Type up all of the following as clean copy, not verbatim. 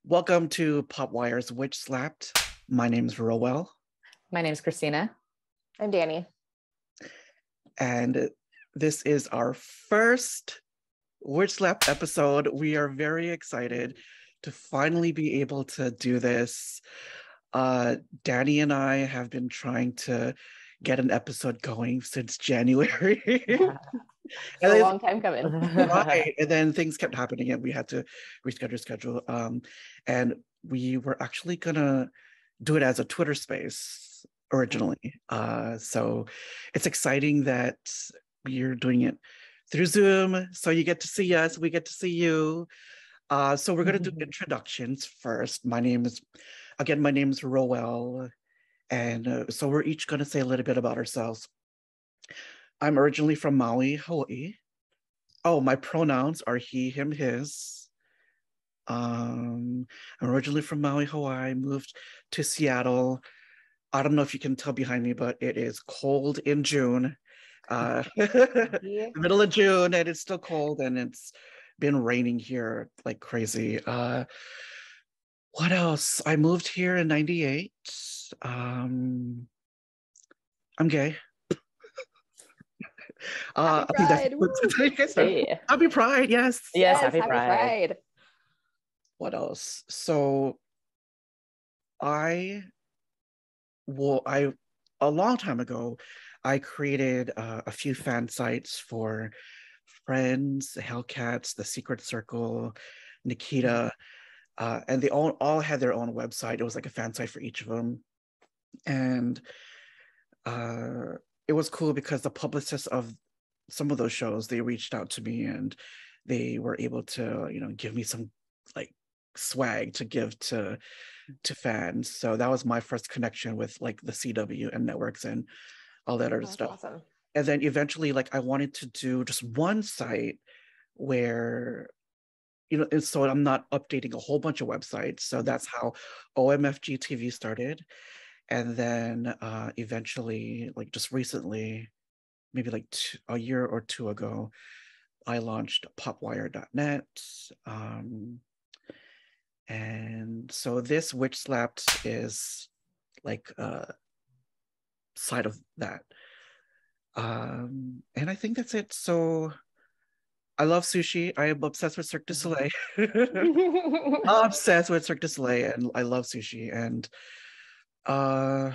Welcome to Popwire's WitchSlapped. My name's Roel. My name's Christina. I'm Danny. And this is our first WitchSlapped episode. We are very excited to finally be able to do this. Danny and I have been trying to get an episode going since January. It's a long time coming. Right. And then things kept happening and we had to schedule. And we were actually gonna do it as a Twitter space originally. So it's exciting that we're doing it through Zoom. So you get to see us, we get to see you. So we're gonna do introductions first. My name is Roel. And so we're each gonna say a little bit about ourselves. I'm originally from Maui, Hawaii. Oh, my pronouns are he, him, his. I'm originally from Maui, Hawaii. Moved to Seattle. I don't know if you can tell behind me, but it is cold in June. The middle of June, and it's still cold, and it's been raining here like crazy. What else? I moved here in '98. I'm gay. Happy Pride. Happy Pride, yes. Yes, happy Pride. What else? So a long time ago, I created a few fan sites for Friends, Hellcats, The Secret Circle, Nikita, and they all had their own website. It was like a fan site for each of them. And it was cool because the publicists of some of those shows, they reached out to me and they were able to, give me some like swag to give to fans. So that was my first connection with like the CW and networks and all that other stuff. Awesome. And then eventually, like I wanted to do just one site where, and so I'm not updating a whole bunch of websites. So that's how OMFG TV started. And then eventually, like just recently, maybe like a year or two ago, I launched popwire.net. And so this WitchSlapped is like a side of that. And I think that's it. So I love sushi. I am obsessed with Cirque du Soleil. Obsessed with Cirque du Soleil, and I love sushi. And I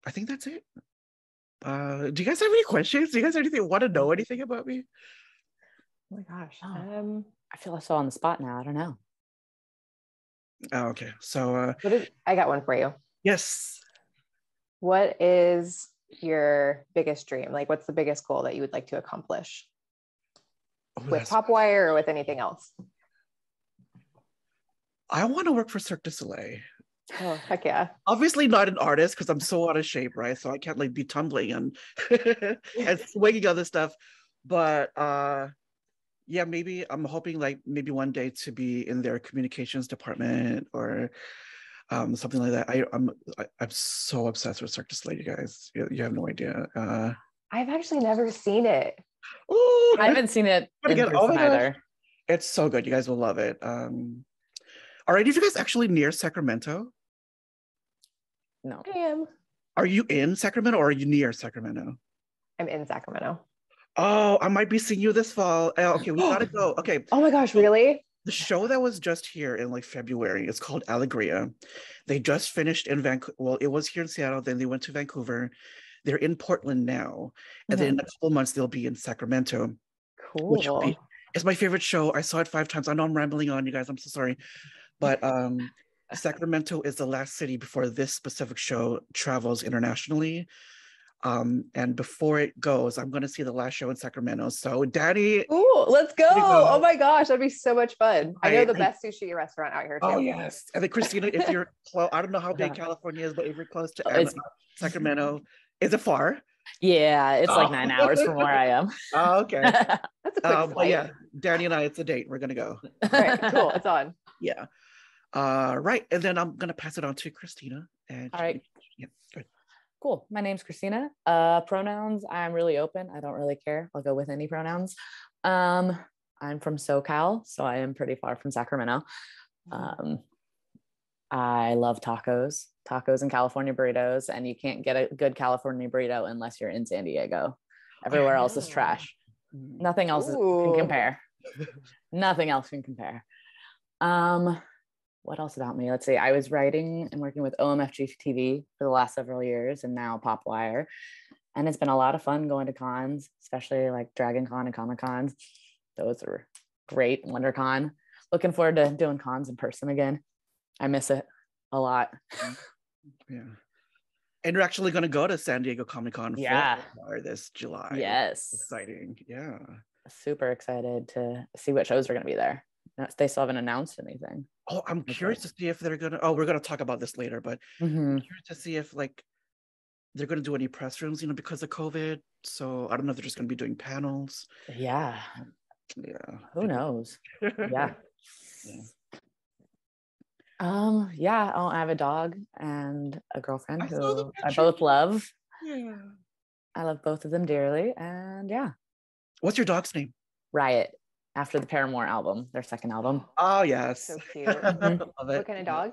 think that's it. Do you guys have any questions? Do you guys want to know anything about me? Oh my gosh. I feel so on the spot now. I don't know. Oh, okay. So I got one for you. Yes. What is your biggest dream? Like, what's the biggest goal that you would like to accomplish with Popwire or with anything else? I want to work for Cirque du Soleil. Oh, heck yeah. Obviously not an artist because I'm so out of shape, right? So I can't like be tumbling and and swinging other stuff. But yeah, maybe I'm hoping like maybe one day to be in their communications department or something like that. I'm so obsessed with Cirque du Soleil, you guys. You have no idea. I've actually never seen it. Oh, I haven't seen it in person either. It's so good. You guys will love it. All right, are you guys actually near Sacramento? No. I am. Are you in Sacramento or are you near Sacramento? I'm in Sacramento. Oh, I might be seeing you this fall. Okay, we gotta go. Okay. Oh my gosh, really? The show that was just here in like February is called Alegria. They just finished in Vancouver. Well, it was here in Seattle, then they went to Vancouver. They're in Portland now. And then in a couple months, they'll be in Sacramento. Cool. It's my favorite show. I saw it 5 times. I know I'm rambling on, you guys. I'm so sorry. But Sacramento is the last city before this specific show travels internationally. And before it goes, I'm going to see the last show in Sacramento. So, Daddy. Ooh, let's go. Oh my gosh, that'd be so much fun. I know the best sushi restaurant out here too. Oh, yes. And then, Christina, if you're close, I don't know how big California is, but if you're close to Sacramento, is it far? Yeah, it's like 9 hours from where I am. Oh, okay. That's a quick but yeah, Danny and I, it's a date. We're going to go. All right, cool. It's on. Yeah. Right. And then I'm going to pass it on to Christina. And all right. Yeah, good. Cool. My name's Christina. Pronouns, I'm really open. I don't really care. I'll go with any pronouns. I'm from SoCal, so I am pretty far from Sacramento. I love tacos and California burritos, and you can't get a good California burrito unless you're in San Diego. Everywhere else is trash. Nothing else can compare. Nothing else can compare. What else about me? Let's see. I was writing and working with OMFG TV for the last several years, and now Popwire. And it's been a lot of fun going to cons, especially like Dragon Con and Comic Cons. Those are great. WonderCon. Looking forward to doing cons in person again. I miss it a lot. Yeah. And you're actually going to go to San Diego Comic Con this July. Yes. Exciting. Yeah. Super excited to see what shows are going to be there. They still haven't announced anything. Oh, I'm curious to see if they're going to, we're going to talk about this later, but I'm curious to see if like they're going to do any press rooms, because of COVID. So I don't know if they're just going to be doing panels. Yeah. Yeah. Who knows? Yeah. Yeah. Yeah. Oh, I have a dog and a girlfriend who I both love. Yeah. I love both of them dearly. And yeah. What's your dog's name? Riot, after the Paramore album, their second album. Oh, yes. So cute. Love it. What kind of dog?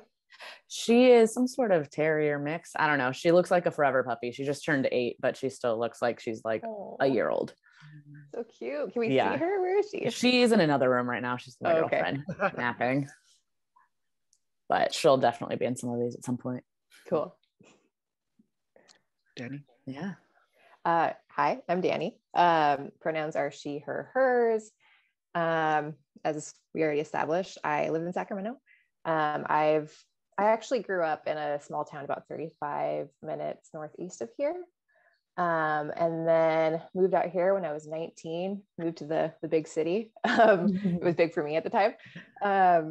She is some sort of terrier mix. I don't know. She looks like a forever puppy. She just turned 8, but she still looks like she's like a year old. So cute. Can we see her? Where is she? She's in another room right now. She's my girlfriend napping. But she'll definitely be in some of these at some point. Cool. Danny? Yeah. Hi, I'm Danny. Pronouns are she, her, hers. As we already established, I live in Sacramento. I actually grew up in a small town about 35 minutes northeast of here. And then moved out here when I was 19, moved to the big city. It was big for me at the time. I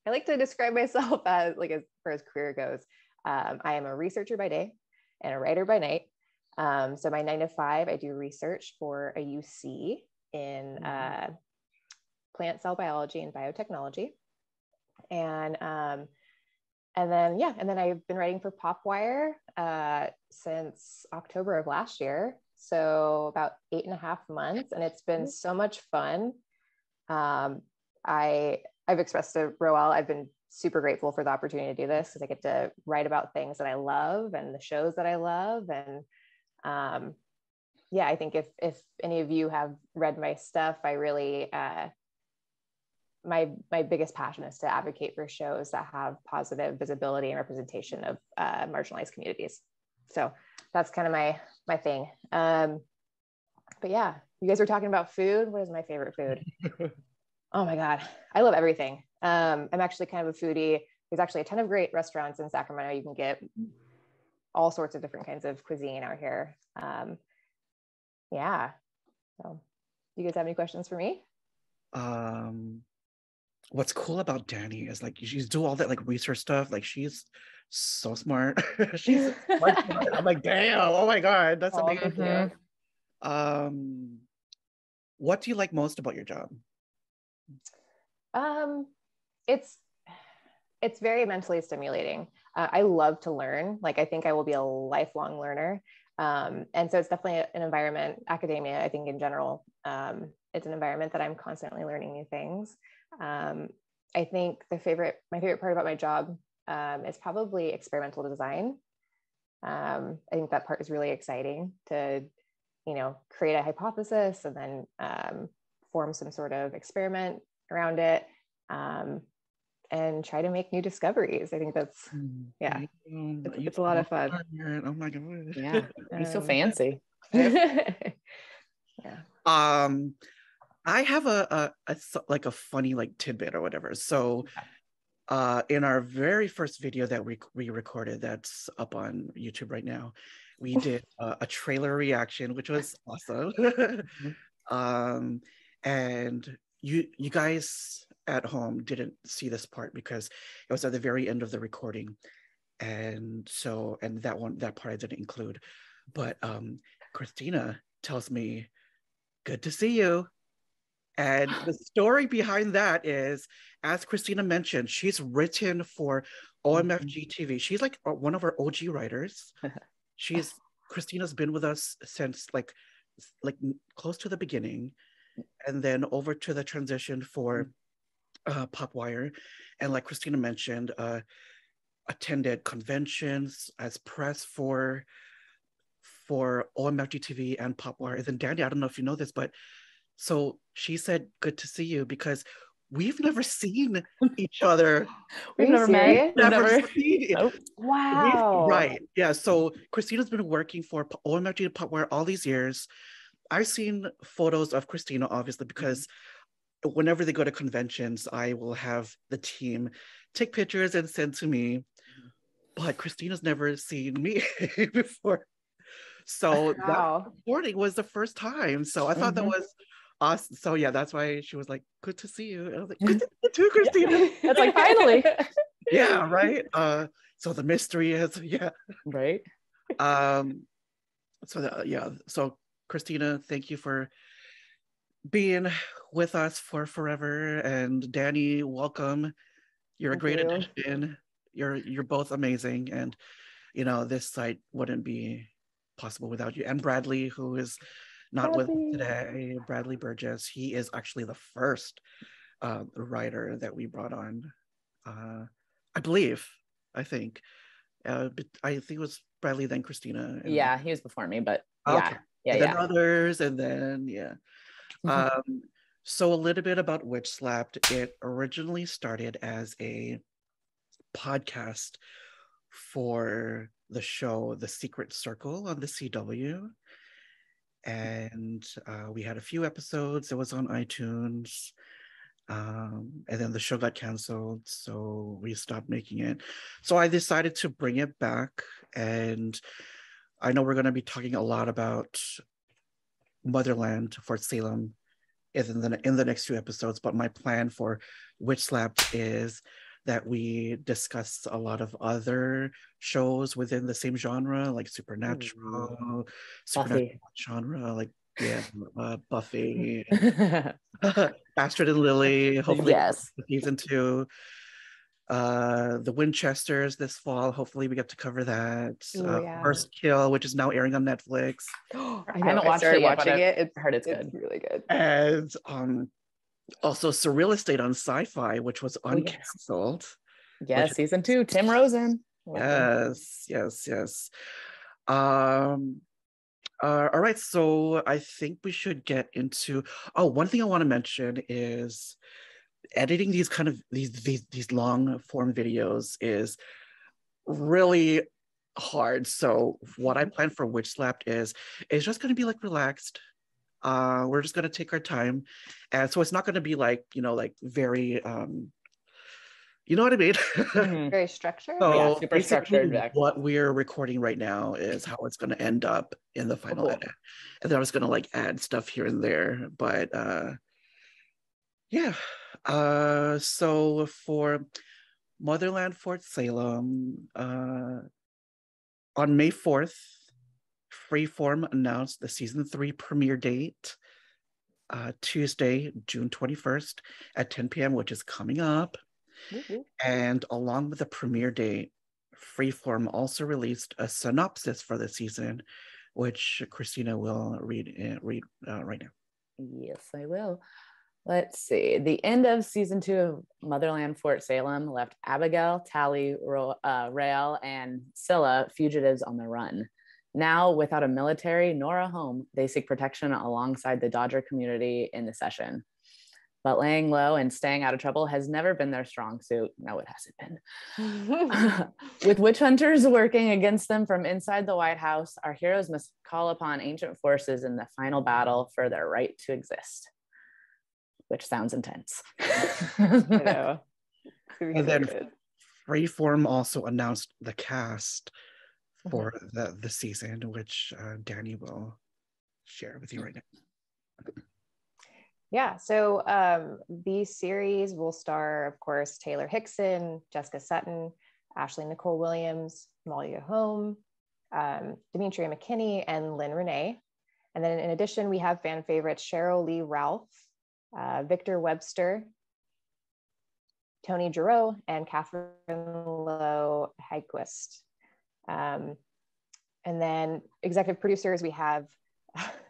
like to describe myself as far as career goes. I am a researcher by day and a writer by night. So my 9 to 5, I do research for a UC in plant cell biology and biotechnology. And then I've been writing for Popwire since October of last year. So about 8.5 months, and it's been so much fun. I've expressed to Roel, I've been super grateful for the opportunity to do this because I get to write about things that I love and the shows that I love. And I think if any of you have read my stuff, I really my biggest passion is to advocate for shows that have positive visibility and representation of marginalized communities. So that's kind of my thing. But yeah, you guys were talking about food. What is my favorite food? Oh my God, I love everything. I'm actually kind of a foodie. There's actually a ton of great restaurants in Sacramento. You can get all sorts of different kinds of cuisine out here. So do you guys have any questions for me? What's cool about Danny is like she's do all that like research stuff. Like she's so smart. She's smart. I'm like, damn, oh my God, that's amazing. What do you like most about your job? It's very mentally stimulating. I love to learn. Like I think I will be a lifelong learner. And so it's definitely an environment, academia, I think in general, it's an environment that I'm constantly learning new things. I think my favorite part about my job is probably experimental design. I think that part is really exciting to, create a hypothesis and then form some sort of experiment around it, and try to make new discoveries. I think that's, it's a lot of fun. Oh my God. Yeah, you're so fancy. Yeah. I have a funny tidbit or whatever. So in our very first video that we recorded that's up on YouTube right now, we did a trailer reaction, which was awesome. And you guys at home didn't see this part because it was at the very end of the recording. And that part I didn't include. But Christina tells me, "Good to see you." And the story behind that is, as Christina mentioned, she's written for OMFG TV. She's like one of our OG writers. Christina's been with us since like close to the beginning, and then over to the transition for Popwire, and like Christina mentioned, attended conventions as press for OMFG TV and Popwire. And then Danny, I don't know if you know this, but so she said, "Good to see you," because we've never seen each other. We've you never met. serious? We've Never never. seen. Nope. Wow. Right. Yeah. So Christina's been working for OMFG and Popwire all these years. I've seen photos of Christina, obviously, because whenever they go to conventions, I will have the team take pictures and send to me. But Christina's never seen me before. So that Wow. recording was the first time. So I thought that Mhm. was awesome. So yeah, that's why she was like, "Good to see you." And I was like, "Good to see you too, Christina." That's like, finally. Yeah, right. So the mystery is, yeah. Right. Um, yeah. So Christina, thank you for being with us for forever. And Danny, welcome. You're a Thank great you. addition. You're both amazing. And this site wouldn't be possible without you. And Bradley, who is not with us today, Bradley Burgess. He is actually the first writer that we brought on. I believe, I think. But I think it was Bradley, then Christina. And Yeah, he was before me, but okay. yeah, And then others, and then yeah. Mhm. So a little bit about WitchSlapped. It originally started as a podcast for the show The Secret Circle on the CW. And we had a few episodes. It was on iTunes. And then the show got canceled, so we stopped making it. So I decided to bring it back. And I know we're going to be talking a lot about Motherland, Fort Salem, in the next few episodes. But my plan for WitchSlapped is that we discuss a lot of other shows within the same genre, like supernatural Buffy. genre, like Buffy, Astrid and Lily. Hopefully, Yes. season 2. The Winchesters this fall. Hopefully, we get to cover that. Ooh, yeah. First Kill, which is now airing on Netflix, I haven't watched started it yet, but watching it. I've heard it's good. really good. and also Surreal Estate on Sci-Fi, which was Oh, yes. uncanceled. Yes, season 2, Tim Rosen. Yes. All right, so I think we should get into. Oh, one thing I want to mention is editing these kind of these long form videos is really hard. So what I plan for WitchSlapped is just going to be like relaxed. We're just going to take our time, and so it's not going to be like like very you know what I mean? Mhm. Very structured. So Yeah, super basically structured. what we're recording right now is how it's going to end up in the final edit. And then I was going to like add stuff here and there, but yeah. So for Motherland Fort Salem, on May 4th, Freeform announced the season 3 premiere date, Tuesday, June 21st at 10 p.m., which is coming up. And along with the premiere date, Freeform also released a synopsis for the season, which Christina will read right now. Yes, I will. Let's see. The end of season 2 of Motherland Fort Salem left Abigail, Tally, Rael, and Scylla fugitives on the run. Now, without a military nor a home, they seek protection alongside the Dodger community in the session. But laying low and staying out of trouble has never been their strong suit. No, it hasn't been. With witch hunters working against them from inside the White House, our heroes must call upon ancient forces in the final battle for their right to exist. Which sounds intense. I know. And then Freeform also announced the cast for the season, which Danny will share with you right now. Yeah, so the series will star, of course, Taylor Hickson, Jessica Sutton, Ashley Nicole Williams, Malia Home, Demetria McKinney, and Lynn Renee. And then in addition, we have fan favorites Cheryl Lee Ralph, Victor Webster, Tony Giroux, and Catherine Lowe Hagquist. And then executive producers, we have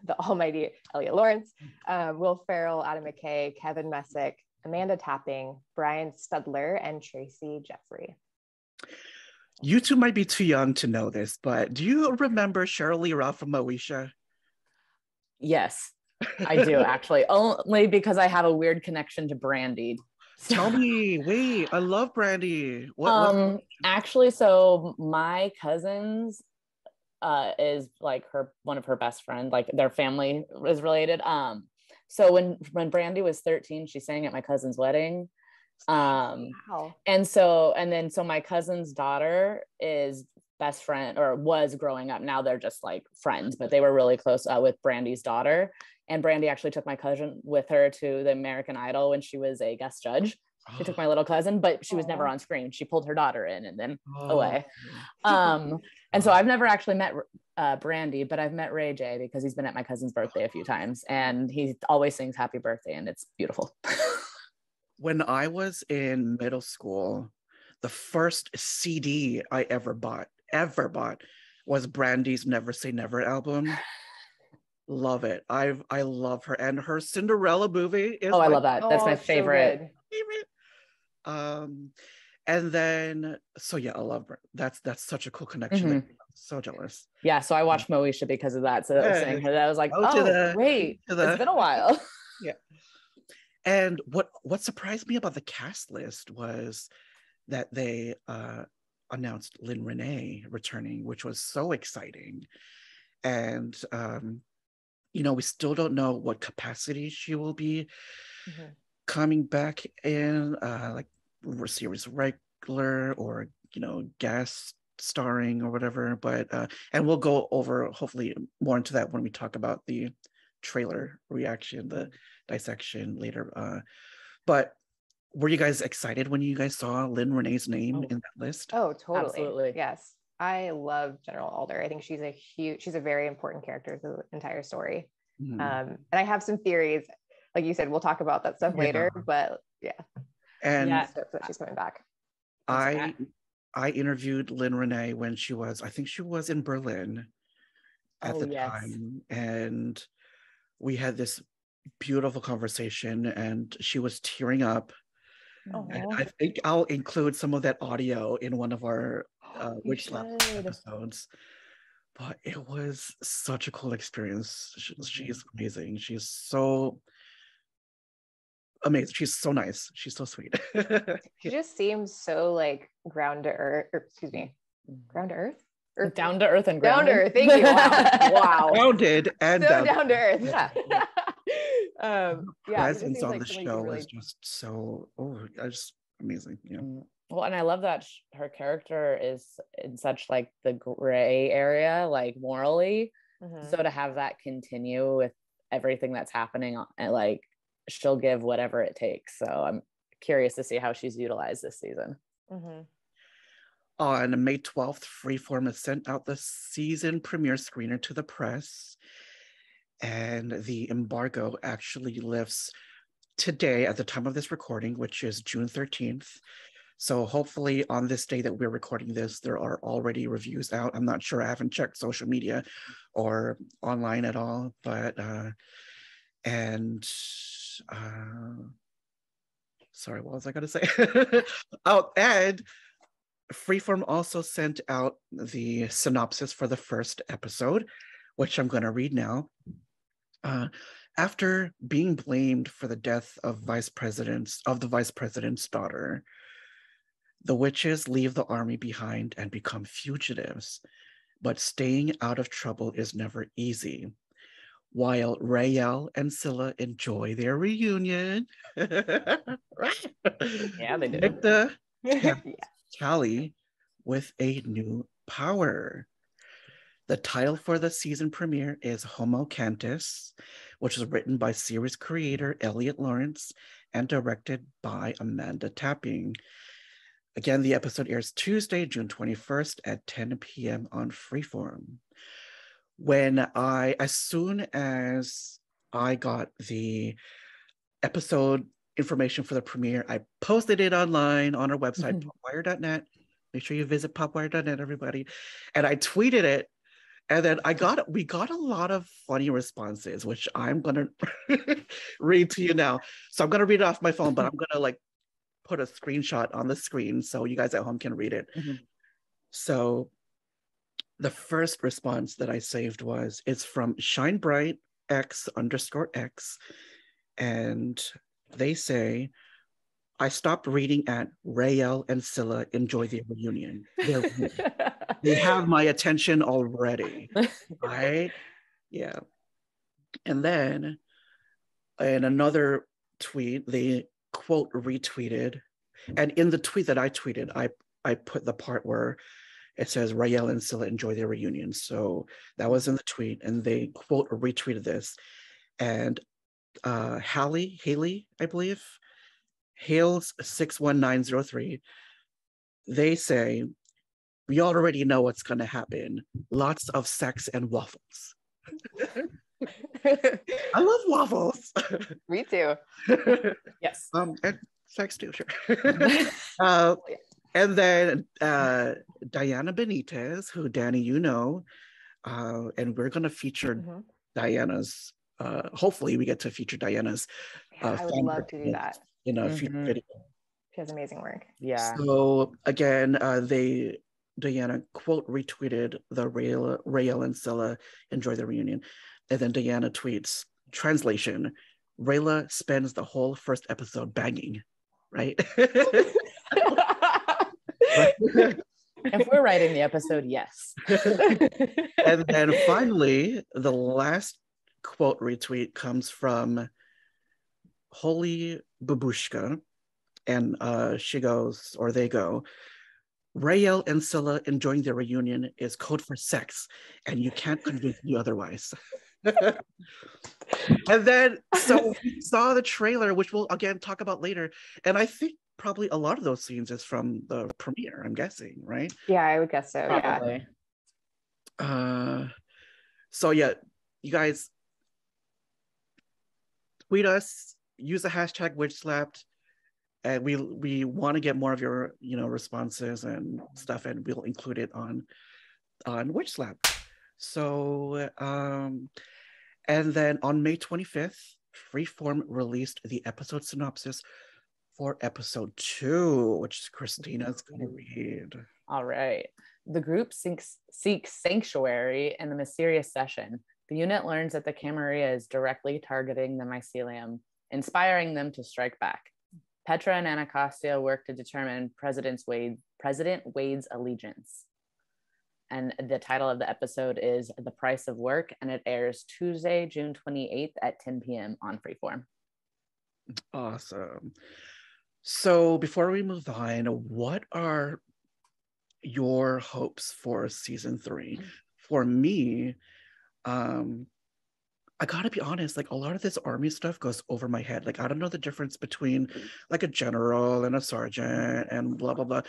the almighty Elliot Lawrence, Will Farrell, Adam McKay, Kevin Messick, Amanda Tapping, Brian Studler, and Tracy Jeffrey. You two might be too young to know this, but do you remember Cheryl Lee Ralph from Moesha? Yes, I do actually. Only because I have a weird connection to Brandy. Tell me, wait, I love Brandy. What? Actually, so my cousins is like one of her best friends, like their family is related. So when Brandy was 13, she sang at my cousin's wedding. Wow. And so my cousin's daughter is best friend, or was growing up. Now they're just like friends, but they were really close with Brandy's daughter. And Brandy actually took my cousin with her to the American Idol when she was a guest judge. She took my little cousin, but she was never on screen. She pulled her daughter in and then away. And so I've never actually met Brandy, but I've met Ray J because he's been at my cousin's birthday a few times, and he always sings happy birthday, and it's beautiful. When I was in middle school, the first CD I ever bought was Brandy's Never Say Never album. Love it. I love her, and her Cinderella movie is I love that. That's my favorite. And then I love her. That's such a cool connection. Like, I'm so jealous. Yeah, so I watched Moesha because of that. So saying her that, I was like, wait, it's been a while. Yeah. And what surprised me about the cast list was that they announced Lynn Renee returning, which was so exciting. And we still don't know what capacity she will be coming back in, like series regular or guest starring or whatever. But and we'll go over hopefully more into that when we talk about the trailer reaction, the dissection later. But were you guys excited when you guys saw Lynn Renee's name in that list? Oh, totally. Absolutely. Yes. I love General Alder. I think she's a very important character to the entire story. And I have some theories. Like you said, we'll talk about that stuff later, but yeah. And so she's coming back. I interviewed Lynn Renee when I think she was in Berlin at the time. And we had this beautiful conversation and she was tearing up. And I think I'll include some of that audio in one of our WitchSlapped episodes. But it was such a cool experience. She's amazing. She's so amazing. She's so nice. She's so sweet. She just seems so like ground to earth, ground to earth? Down to earth and grounded. Down to earth. Thank you. Wow. Grounded and so down to earth. Yeah. Presence on the show is just so just amazing. Yeah. Well, and I love that her character is in such like the gray area, like morally. So to have that continue with everything that's happening, and like she'll give whatever it takes. So I'm curious to see how she's utilized this season. On May 12th, Freeform has sent out the season premiere screener to the press. And the embargo actually lifts today at the time of this recording, which is June 13th. So hopefully on this day that we're recording this, there are already reviews out. I'm not sure. I haven't checked social media or online at all, but sorry, what was I going to say? And Freeform also sent out the synopsis for the first episode, which I'm going to read now. After being blamed for the death of the vice president's daughter, the witches leave the army behind and become fugitives. But staying out of trouble is never easy. While Raelle and Scylla enjoy their reunion, yeah, they do. Nicta Callie with a new power. The title for the season premiere is Homo Cantus, which was written by series creator Elliot Lawrence and directed by Amanda Tapping. Again, the episode airs Tuesday, June 21st at 10 p.m. on Freeform. As soon as I got the episode information for the premiere, I posted it online on our website, popwire.net. Make sure you visit popwire.net, everybody. And I tweeted it. And then we got a lot of funny responses, which I'm gonna read to you now. So I'm gonna read it off my phone, but I'm gonna like put a screenshot on the screen so you guys at home can read it. So the first response that I saved it's from Shine Bright X_X, and they say, I stopped reading at Rael and Scylla enjoy their reunion. They have my attention already, right? Yeah. And then in another tweet, they quote retweeted, and in the tweet that I tweeted, I put the part where it says Rael and Scylla enjoy their reunion. So that was in the tweet, and they quote retweeted this. And Haley, I believe, Hales 61903, they say, we already know what's going to happen. Lots of sex and waffles. I love waffles. Me too. Yes. And sex too, sure. And then Diana Benitez, who Danny, you know, and we're going to feature Diana's. Hopefully, we get to feature Diana's. I would love to do that in a future video. She has amazing work. Yeah. So again, Diana quote retweeted the Rael and Scylla enjoy the reunion, and then Diana tweets translation: Rayla spends the whole first episode banging, right? If we're writing the episode, yes. And then finally, the last quote retweet comes from Holy Babushka, and she goes, or they go, Rael and Scylla enjoying their reunion is code for sex, and you can't convince me otherwise. And then, so we saw the trailer, which we'll again talk about later, and I think probably a lot of those scenes is from the premiere, I'm guessing, right? Yeah, I would guess so. Probably. Yeah. So yeah, you guys tweet us, use the hashtag WitchSlapped, and we want to get more of your responses and stuff, and we'll include it on WitchSlapped. So and then on May 25th, Freeform released the episode synopsis for episode 2, which Christina's going to read. All right. The group seeks sanctuary in the mysterious session. The unit learns that the Camarilla is directly targeting the mycelium, inspiring them to strike back. Petra and Anacostia work to determine President Wade's allegiance. And the title of the episode is The Price of Work, and it airs Tuesday, June 28th at 10 p.m. on Freeform. Awesome. So before we move on, what are your hopes for season 3? For me, I gotta be honest, like a lot of this army stuff goes over my head. Like I don't know the difference between like a general and a sergeant and blah blah blah.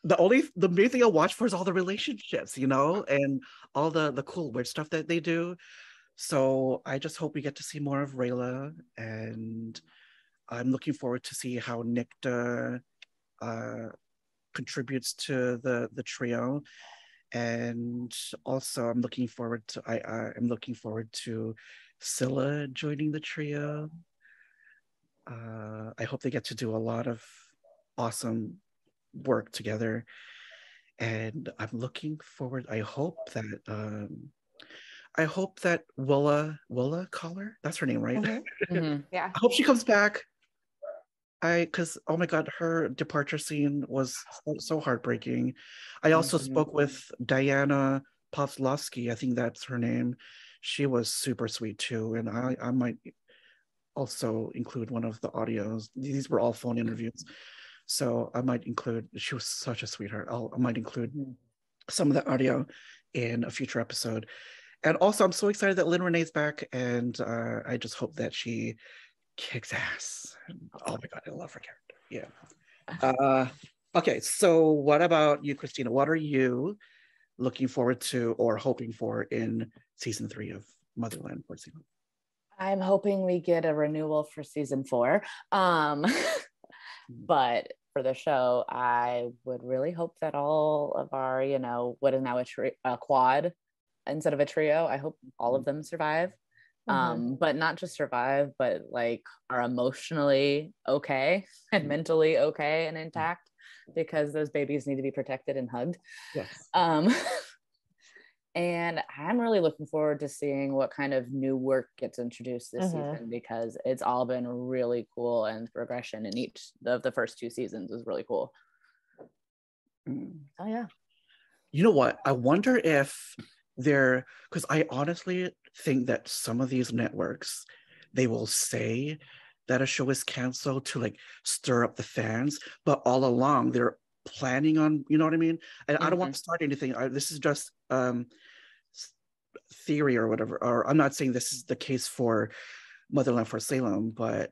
The main thing I watch for is all the relationships, and all the cool weird stuff that they do. So I just hope we get to see more of Rayla, and I'm looking forward to see how Nikta contributes to the trio. And also I'm looking forward to Scylla joining the trio. I hope they get to do a lot of awesome work together, and I'm looking forward. I hope that Willa Collar, that's her name, right? Yeah. I hope she comes back. Because oh my god, her departure scene was so heartbreaking. I also spoke with Diana Pavlovsky, I think that's her name. She was super sweet too, and I might also include one of the audios. These were all phone interviews, so I might include. She was such a sweetheart. I might include some of the audio in a future episode. And also, I'm so excited that Lynn Renee's back, and I just hope that she kicks ass. Oh my god, I love her character. Yeah. Okay, so what about you, Christina? What are you looking forward to or hoping for in season 3 of Motherland for season? I'm hoping we get a renewal for season 4. But for the show, I would really hope that all of our, what is now a quad instead of a trio. I hope all of them survive. But not just survive, but like are emotionally okay and mentally okay and intact, because those babies need to be protected and hugged. Yes. And I'm really looking forward to seeing what kind of new work gets introduced this season, because it's all been really cool, and the progression in each of the first 2 seasons is really cool. Oh yeah. You know what? I wonder if because I honestly think that some of these networks, they will say that a show is canceled to like stir up the fans, but all along they're planning on, you know what I mean? I don't want to start anything. This is just theory or whatever, or I'm not saying this is the case for Motherland for Salem, but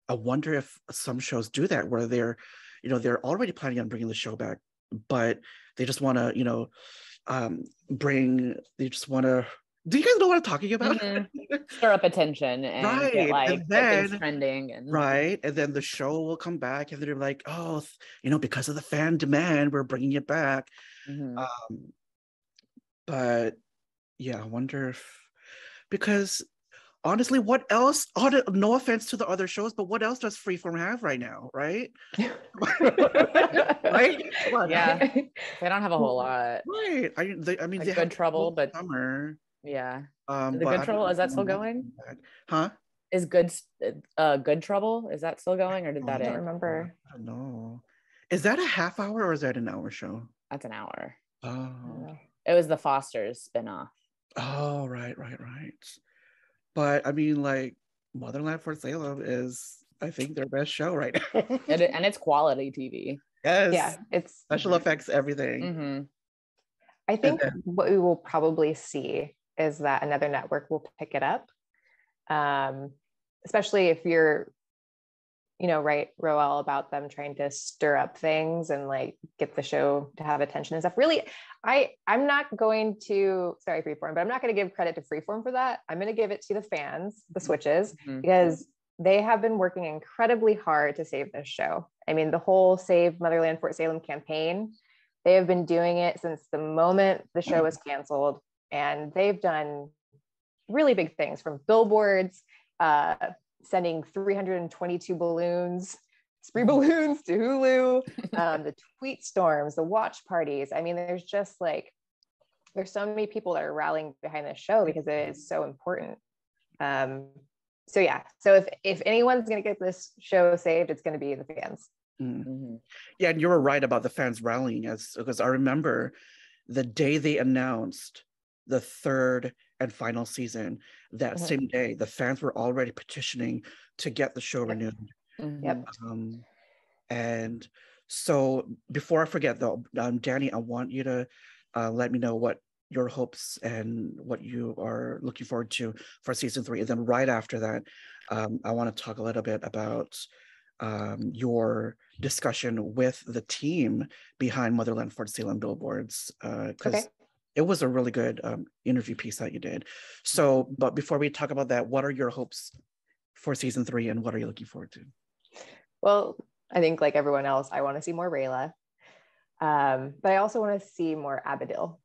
I wonder if some shows do that, where they're already planning on bringing the show back, but they just want to, do you guys know what I'm talking about? Stir up attention and get like get things trending, and right, and then the show will come back and they're like, oh, because of the fan demand, we're bringing it back. But yeah, I wonder if, because honestly, what else? No offense to the other shows, but what else does Freeform have right now, right? Right? Yeah, they don't have a whole lot. Right. I mean, they Good have Trouble, but summer. Yeah. The Good Trouble, is that still going? Huh? Is Good Trouble, is that still going, or did that I don't end? remember. I don't know. Is that a half hour or is that an hour show? That's an hour. Oh. It was the Fosters spinoff. Oh, right. But I mean, like, Motherland for Salem is, I think, their best show right now. And it's quality TV. Yes. Yeah, it's special effects, everything. I think what we will probably see is that another network will pick it up, especially if you're, right, Roel, about them trying to stir up things and like get the show to have attention and stuff. Really, I'm not going to, sorry, Freeform, but I'm not going to give credit to Freeform for that. I'm going to give it to the fans, the Switches, because they have been working incredibly hard to save this show. I mean, the whole Save Motherland Fort Salem campaign, they have been doing it since the moment the show was canceled, and they've done really big things, from billboards, sending 322 balloons, spree balloons to Hulu, the tweet storms, the watch parties. I mean, there's so many people that are rallying behind this show because it is so important. So if anyone's going to get this show saved, it's going to be the fans. Yeah, and you were right about the fans rallying, because I remember the day they announced the 3rd and final season, that same day the fans were already petitioning to get the show renewed. And so before I forget though, Danny, I want you to let me know what your hopes and what you are looking forward to for season 3, and then right after that I want to talk a little bit about your discussion with the team behind Motherland Fort Salem billboards, because it was a really good interview piece that you did. So, but before we talk about that, what are your hopes for season 3 and what are you looking forward to? Well, I think like everyone else, I want to see more Rayla, but I also want to see more Abigail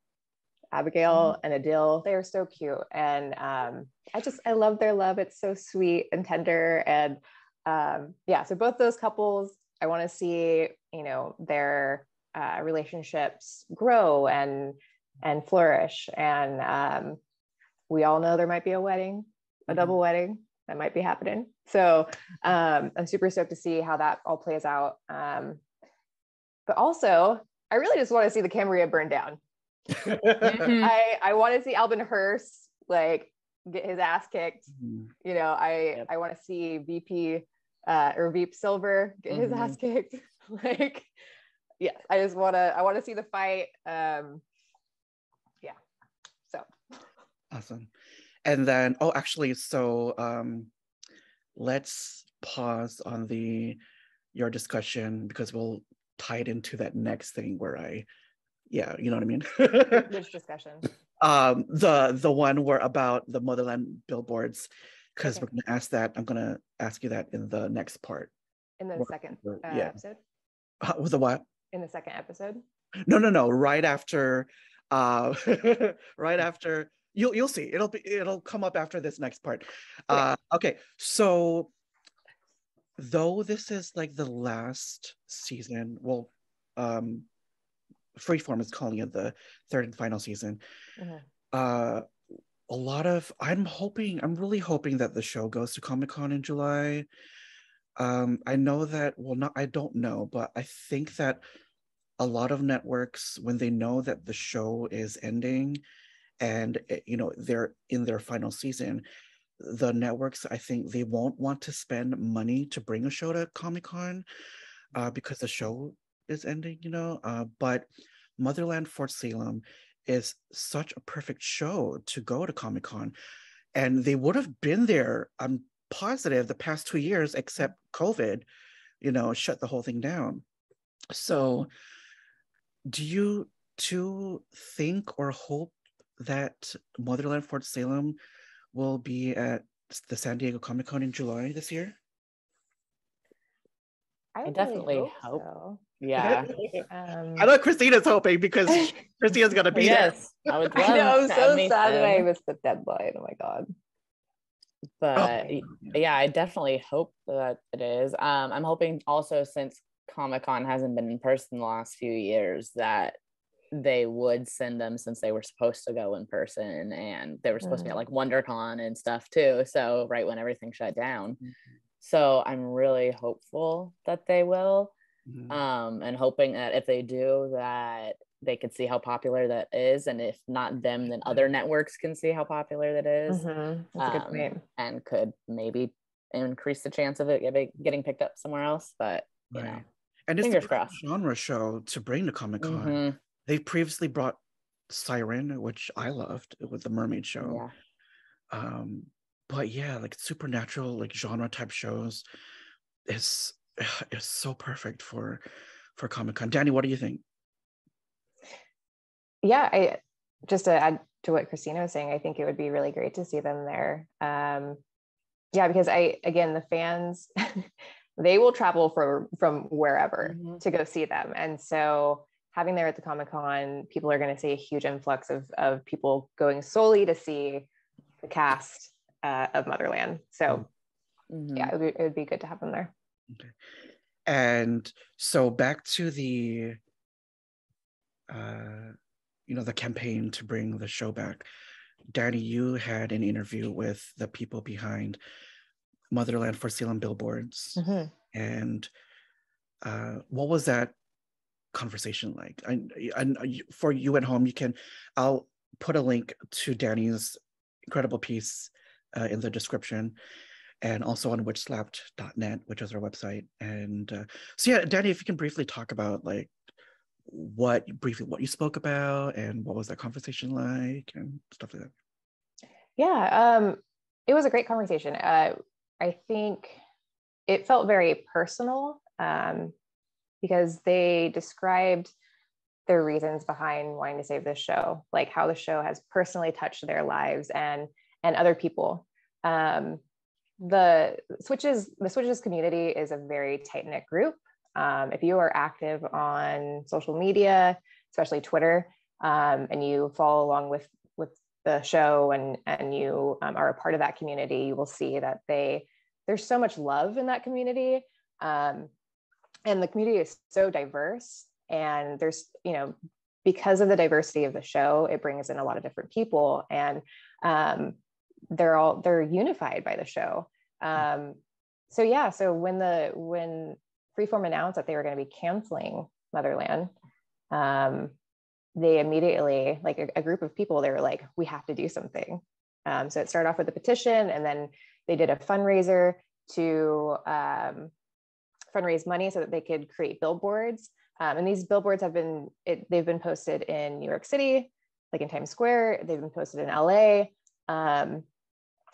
and Adil. They are so cute, and I love their love. It's so sweet and tender, and so both those couples, I want to see, their relationships grow and flourish. And we all know there might be a wedding, a double wedding that might be happening. So I'm super stoked to see how that all plays out. But also, I really just want to see the Camarilla burn down. I want to see Albin Hurst like get his ass kicked. I want to see VP or Veep Silver get his ass kicked. I want to see the fight. So awesome. And then let's pause on your discussion, because we'll tie it into that next thing where you know what I mean? Which discussion? The one where about the Motherland billboards, because we're gonna ask that. I'm gonna ask you that in the next part. In the second episode? With the what? In the second episode? No. Right after uh, right after. You'll see. It'll come up after this next part. Okay, so though this is like the last season, well, Freeform is calling it the third and final season. Uh, I'm really hoping that the show goes to Comic-Con in July. I know that, well, not, I don't know, but I think that a lot of networks, when they know that the show is ending and, they're in their final season, the networks, I think they won't want to spend money to bring a show to Comic-Con because the show is ending, but Motherland Fort Salem is such a perfect show to go to Comic-Con. And they would have been there, I'm positive, the past 2 years, except COVID, shut the whole thing down. So do you two think or hope that Motherland Fort Salem will be at the San Diego Comic-Con in July this year? I definitely hope so. Yeah. I know Christina's hoping because Christina's gonna be there. Yes, I would love I know, I'm to so meet sad that I them. missed the deadline. Oh my God. But yeah, I definitely hope that it is. I'm hoping also, since Comic-Con hasn't been in person the last few years, that they would send them, since they were supposed to go in person and they were supposed to be at like WonderCon and stuff too. So right when everything shut down. So I'm really hopeful that they will. And hoping that if they do, that they could see how popular that is, and if not them, then other networks can see how popular that is. That's a good point. And could maybe increase the chance of it getting picked up somewhere else. But and it's fingers the crossed. genre show to bring to Comic-Con. They've previously brought Siren, which I loved, with the mermaid show. But yeah, like supernatural, like genre type shows is so perfect for Comic-Con. Danny, what do you think? Yeah, I just to add to what Christina was saying, I think it would be really great to see them there. Because the fans, they will travel from wherever to go see them. And so having there at the Comic-Con, people are going to see a huge influx of people going solely to see the cast of Motherland. So yeah, it would be good to have them there. Okay. And so back to the the campaign to bring the show back. Danny, you had an interview with the people behind Motherland Fort Salem billboards. And what was that conversation like? And for you at home, I'll put a link to Danny's incredible piece in the description, and also on WitchSlapped.net, which is our website. And so yeah, Danny, if you can briefly talk about like what you spoke about and what was that conversation like and stuff like that. Yeah, it was a great conversation. I think it felt very personal because they described their reasons behind wanting to save this show, like how the show has personally touched their lives and other people. The Switches community is a very tight-knit group. If you are active on social media, especially Twitter, and you follow along with the show and you are a part of that community, you will see that there's so much love in that community. And the community is so diverse, and there's, because of the diversity of the show, it brings in a lot of different people, and they're unified by the show. So when Freeform announced that they were going to be canceling Motherland, they immediately, like a group of people, they were like, we have to do something. So it started off with a petition, and then they did a fundraiser to fundraise money so that they could create billboards. And these billboards they've been posted in New York City, like in Times Square. They've been posted in LA.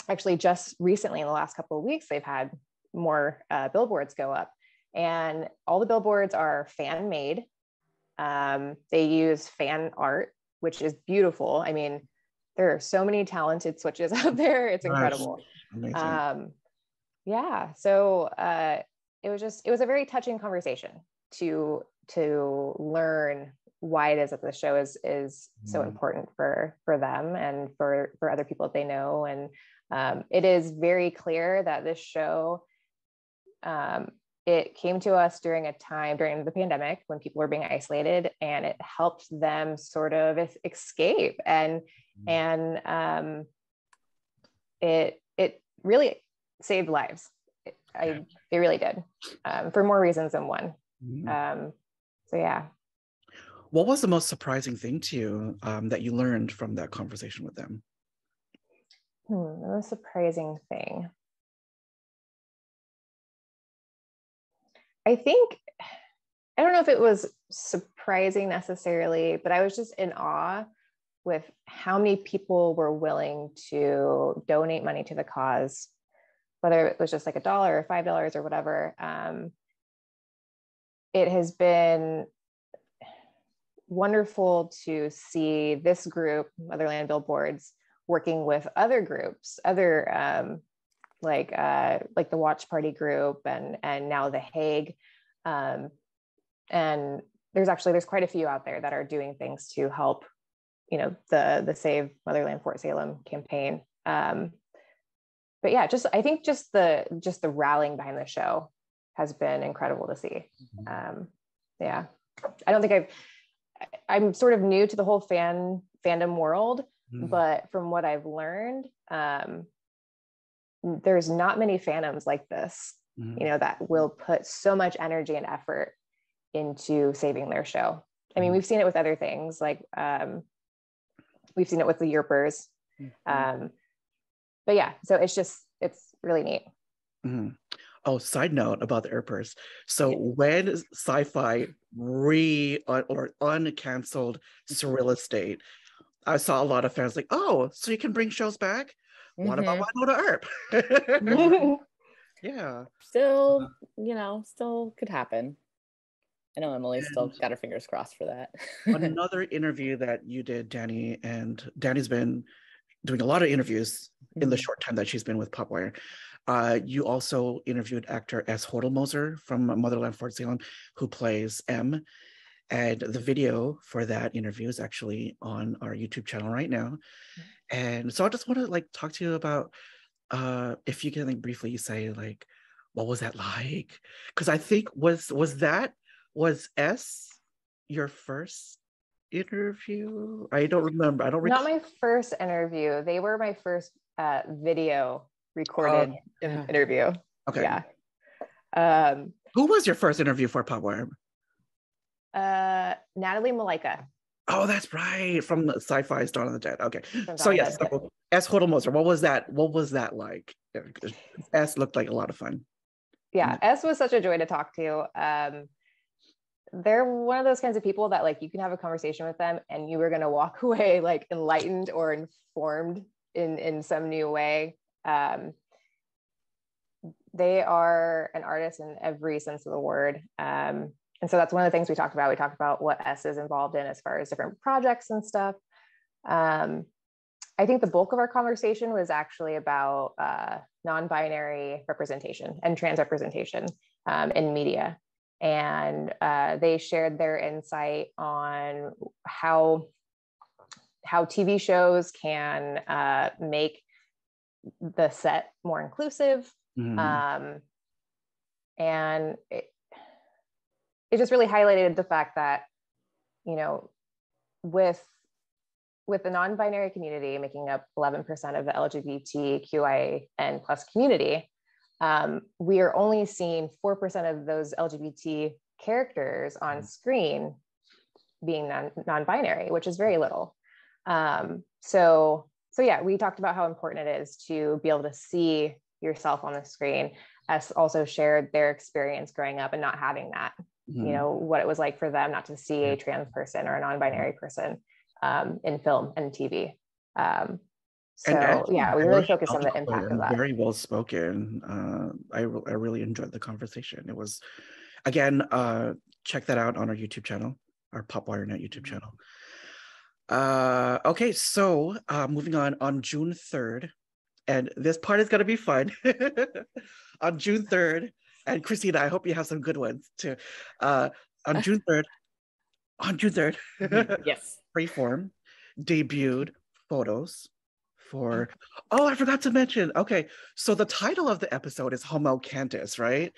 Actually, just recently, in the last couple of weeks, they've had more billboards go up, and all the billboards are fan made. They use fan art, which is beautiful. I mean, there are so many talented Switches out there. It's incredible. Amazing. So it was a very touching conversation to learn why it is that the show is so important for them and for other people that they know. And it is very clear that this show, it came to us during a time during the pandemic when people were being isolated, and it helped them sort of escape. And it really saved lives. It really did, for more reasons than one. So yeah. What was the most surprising thing to you that you learned from that conversation with them? The most surprising thing. I think, I don't know if it was surprising necessarily, but I was just in awe with how many people were willing to donate money to the cause, whether it was just like $1 or $5 or whatever. It has been wonderful to see this group, Motherland Billboards, working with other groups, other like the Watch Party group and now the Hague. And there's quite a few out there that are doing things to help, you know, the Save Motherland Fort Salem campaign. But yeah, I think just the rallying behind the show has been incredible to see. Yeah, I don't think I'm sort of new to the whole fandom world, but from what I've learned, there's not many fandoms like this, you know, that will put so much energy and effort into saving their show. I mean, we've seen it with other things, like we've seen it with the Yerpers. But yeah, so it's really neat. Oh, side note about the Yerpers. So when Sci-Fi uncanceled Surreal Estate, I saw a lot of fans like, oh, so you can bring shows back? What about Winona Earp? Yeah. Still, you know, still could happen. I know Emily's still got her fingers crossed for that. Another interview that you did, Danny, and Danny's been doing a lot of interviews in the short time that she's been with Popwire. You also interviewed actor S. Hodelmoser from Motherland Fort Salem, who plays M. And the video for that interview is actually on our YouTube channel right now. And so I just want to like talk to you about if you can like briefly say like, what was that like? Because I think was S your first interview? I don't remember. I don't Not my first interview. They were my first video recorded interview. Okay. Yeah. Who was your first interview for Popwire? Natalie Malaika. Oh, that's right. From the Sci-Fi's Dawn of the Dead. Okay. So yes, so S. Hodelmoser, what was that like? S looked like a lot of fun. Yeah, S was such a joy to talk to. They're one of those kinds of people that like you can have a conversation with them and you are going to walk away like enlightened or informed in some new way. They are an artist in every sense of the word. And so that's one of the things we talked about. We talked about what S is involved in as far as different projects and stuff. I think the bulk of our conversation was actually about non-binary representation and trans representation in media. And they shared their insight on how TV shows can make the set more inclusive. And it just really highlighted the fact that, you know, with the non-binary community making up 11% of the LGBTQIN plus community, we are only seeing 4% of those LGBT characters on screen being non-binary, which is very little. So yeah, we talked about how important it is to be able to see yourself on the screen. S also shared their experience growing up and not having that, you know, what it was like for them not to see a trans person or a non-binary person in film and TV. So yeah, we really focused on the impact of that. Very well spoken. I really enjoyed the conversation. It was, again, check that out on our YouTube channel, our PopWireNet YouTube channel. Okay, so moving on June 3rd, and this part is gonna be fun. On June 3rd, and Christina, I hope you have some good ones too. On June 3rd, on June 3rd, Yes. Freeform debuted photos for, oh, I forgot to mention. Okay, so the title of the episode is Homo Cantus, right?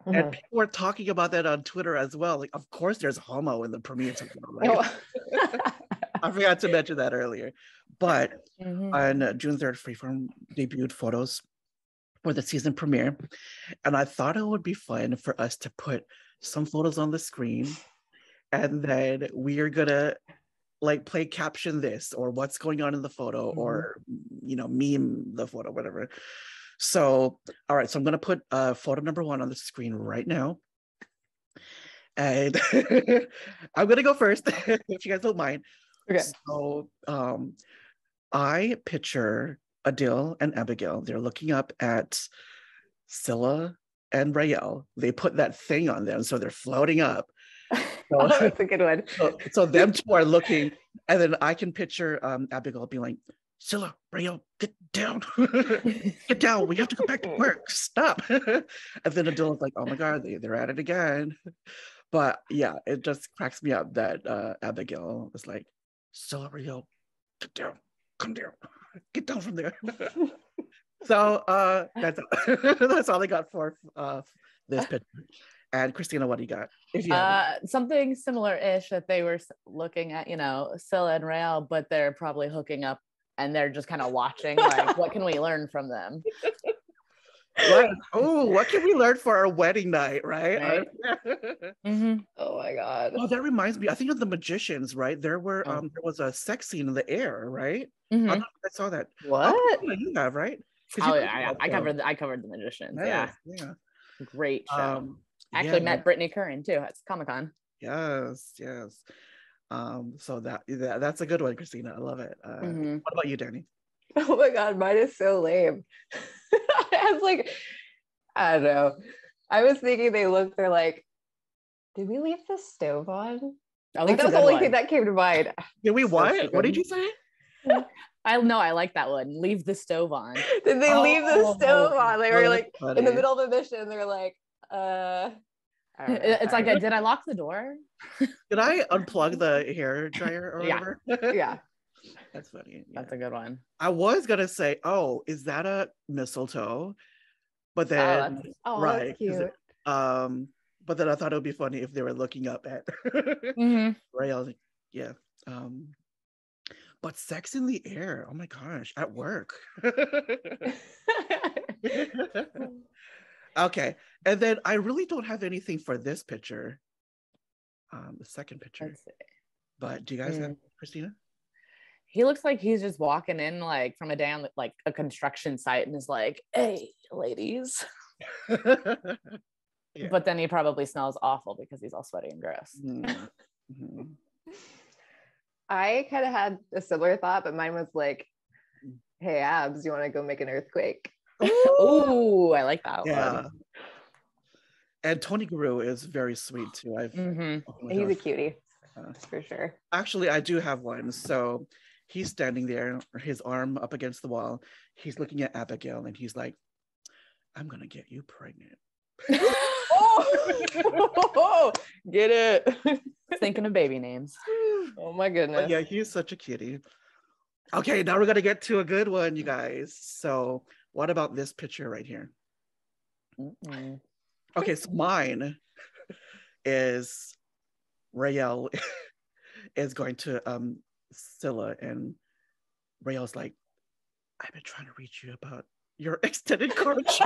And people were talking about that on Twitter as well. Like, of course there's homo in the premiere title, right? I forgot to mention that earlier. But on June 3rd, Freeform debuted photos for the season premiere. And I thought it would be fun for us to put some photos on the screen, and then we are gonna like play caption this or what's going on in the photo, or meme the photo, whatever. So, all right, so I'm gonna put photo number 1 on the screen right now. And I'm gonna go first if you guys don't mind. Okay. So I picture Adil and Abigail. They're looking up at Scylla and Rael. They put that thing on them, so they're floating up. So, that's a good one. So them two are looking, and then I can picture Abigail being like, Scylla, Rael, get down. Get down. We have to go back to work. Stop. And then Adil is like, oh my God, they're at it again. But yeah, it just cracks me up that Abigail is like, Scylla, Rael, get down. Come down. Get down from there. So that's all I got for this picture. And Christina, what do you got? If you something similar-ish, that they were looking at, Scylla and Rael, but they're probably hooking up and they're just kind of watching, like, what can we learn from them? Right. Oh, what can we learn for our wedding night, right? Oh my God. Oh, that reminds me. I think of The Magicians, right? There was a sex scene in the air, right? I don't know if I saw that. What? Oh, you have, right? Oh yeah, I covered The Magicians. Nice. Yeah. Great show. Actually yeah. met Brittany Curran too at Comic-Con. Yes. So that's a good one, Christina. I love it. What about you, Danny? Oh my God, mine is so lame. I was like, I don't know. I was thinking they're like, did we leave the stove on? Like, that was the only thing that came to mind. Did we what? What did you say? I like that one. Leave the stove on. Did they leave the stove on? They were like in the middle of the mission. They're like, it's like, did I lock the door? Did I unplug the hair dryer or whatever? Yeah. That's funny. That's a good one. I was gonna say, oh, is that a mistletoe? But then right. That's cute. But then I thought it would be funny if they were looking up at Rael. Yeah. But sex in the air, oh my gosh, at work. Okay, and then I really don't have anything for this picture, the second picture. But do you guys have, Christina? He looks like he's just walking in like from a construction site and is like, hey, ladies. Yeah. But then he probably smells awful because he's all sweaty and gross. I kind of had a similar thought, but mine was like, hey, Abs, you want to go make an earthquake? Ooh, I like that one. And Tony Guru is very sweet too. He's a cutie, for sure. Actually, I do have one. So he's standing there, his arm up against the wall. He's looking at Abigail and he's like, I'm going to get you pregnant. Get it. Thinking of baby names. Oh my goodness. But yeah, he's such a cutie. Okay, now we're going to get to a good one, you guys. So what about this picture right here? Okay, so mine is Rael is going to Scylla, and Rael's like, I've been trying to reach you about your extended courtship.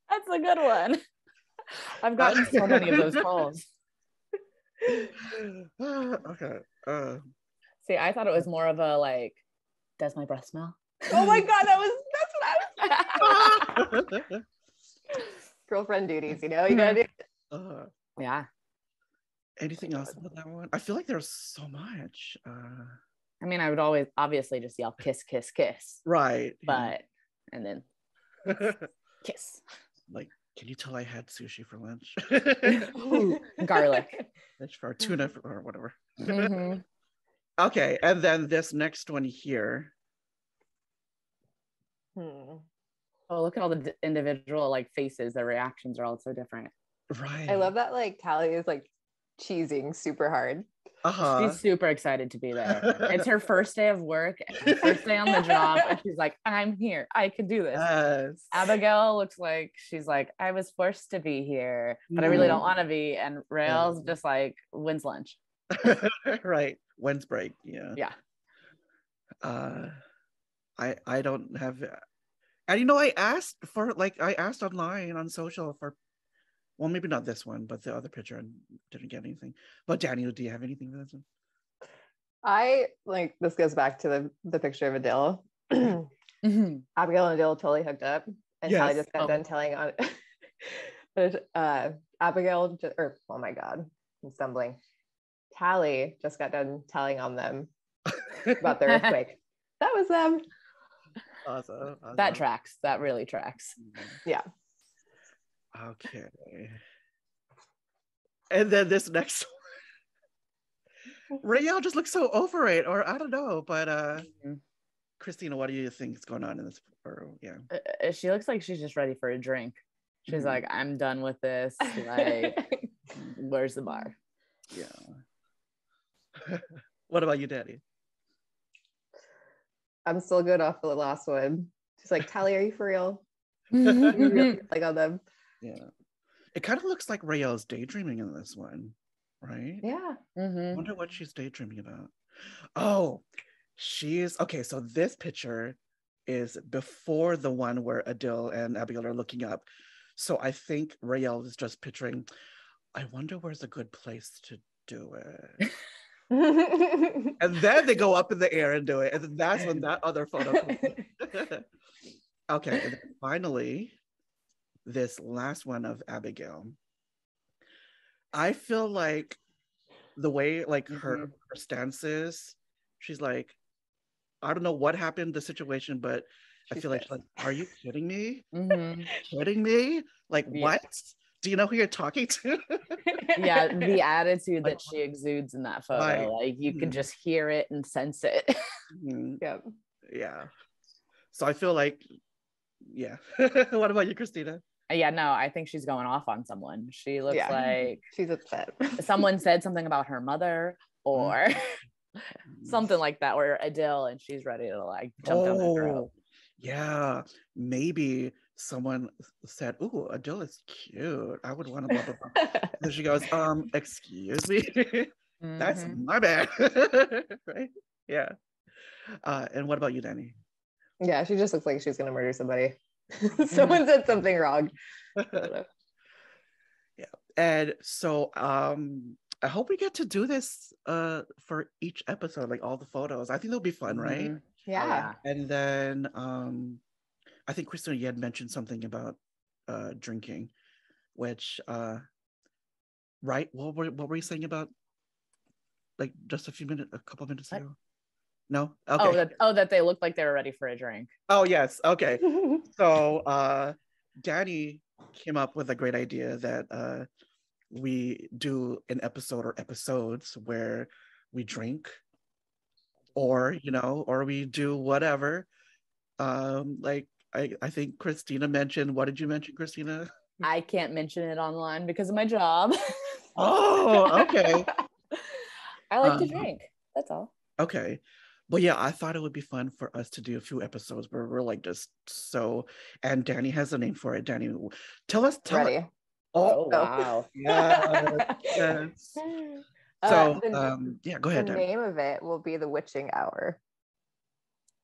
That's a good one. I've gotten so many of those calls. Okay. See, I thought it was more of a like, does my breath smell? Oh my God, that's what I was. Girlfriend duties, you gotta do it. Yeah. Anything else about that one? I feel like there's so much. I mean, I would always obviously just yell kiss, kiss, kiss. Right. But and then kiss. Like, can you tell I had sushi for lunch? Garlic. That's for tuna or whatever. Okay, and then this next one here. Oh, look at all the individual like faces. Their reactions are all so different. Right. I love that like Tally is like cheesing super hard. She's super excited to be there. It's her first day of work, first day on the job, and she's like, I'm here. I can do this. Yes. Abigail looks like she's like, I was forced to be here, but I really don't want to be. And Rael's just like, when's lunch? Right. When's break? Yeah. Yeah. I don't have, and I asked online on social for, well, maybe not this one, but the other picture, and didn't get anything. But Daniel, do you have anything for this one? I like this goes back to the picture of Adele. Abigail and Adele totally hooked up, and Yes. Tally just got done telling on Abigail oh my god, I'm stumbling. Tally just got done telling on them about the earthquake. That was them. Awesome. That tracks. That really tracks. Yeah. Okay. And then this next one, Raelle just looks so over it, or I don't know, but Christina, what do you think is going on in this? Or yeah, she looks like she's just ready for a drink. She's like, I'm done with this. Like, where's the bar? Yeah. What about you, Daddy? I'm still good off the last one. She's like, Tally, are you for real? Like on them. Yeah. It kind of looks like Raelle's daydreaming in this one, right? Yeah. I wonder what she's daydreaming about. Oh, okay. So this picture is before the one where Adele and Abigail are looking up. So I think Raelle is just picturing, I wonder where's a good place to do it. And then they go up in the air and do it. And then that's when that other photo comes. Okay. And then finally, this last one of Abigail. I feel like the way like her stance is, she's like, I don't know what happened, the situation, but I feel like, are you kidding me? Kidding me? Like, what? Do you know who you're talking to? Yeah, the attitude that she exudes in that photo, right. like you can just hear it and sense it. Yeah. So I feel like, yeah. What about you, Christina? Yeah, no, I think she's going off on someone. She looks like she's upset. Someone said something about her mother or something like that, or Adele, and she's ready to like jump down their throat. Yeah, maybe someone said, "Ooh, Adele is cute. I would want to blah blah blah." Then she goes, excuse me, that's my bad." Right? Yeah. And what about you, Danny? Yeah, she just looks like she's gonna murder somebody. Someone said something wrong. Yeah. And so I hope we get to do this for each episode, like all the photos. I think that'll be fun, right? Yeah. And then I think Christina, you had mentioned something about drinking, which right, what were you saying about like just a couple minutes ago? No? Okay. That they looked like they were ready for a drink. Oh yes, okay. So Danny came up with a great idea that we do an episode or episodes where we drink or or we do whatever. Like I think Christina mentioned, what did you mention, Christina? I can't mention it online because of my job. Oh, okay. I like to drink. That's all. Okay. But yeah, I thought it would be fun for us to do a few episodes where we're like just so, and Danny has a name for it. Danny, tell us. Ready. Oh wow. Yes. So yeah, go ahead, The Danny. name of it will be the Witching Hour.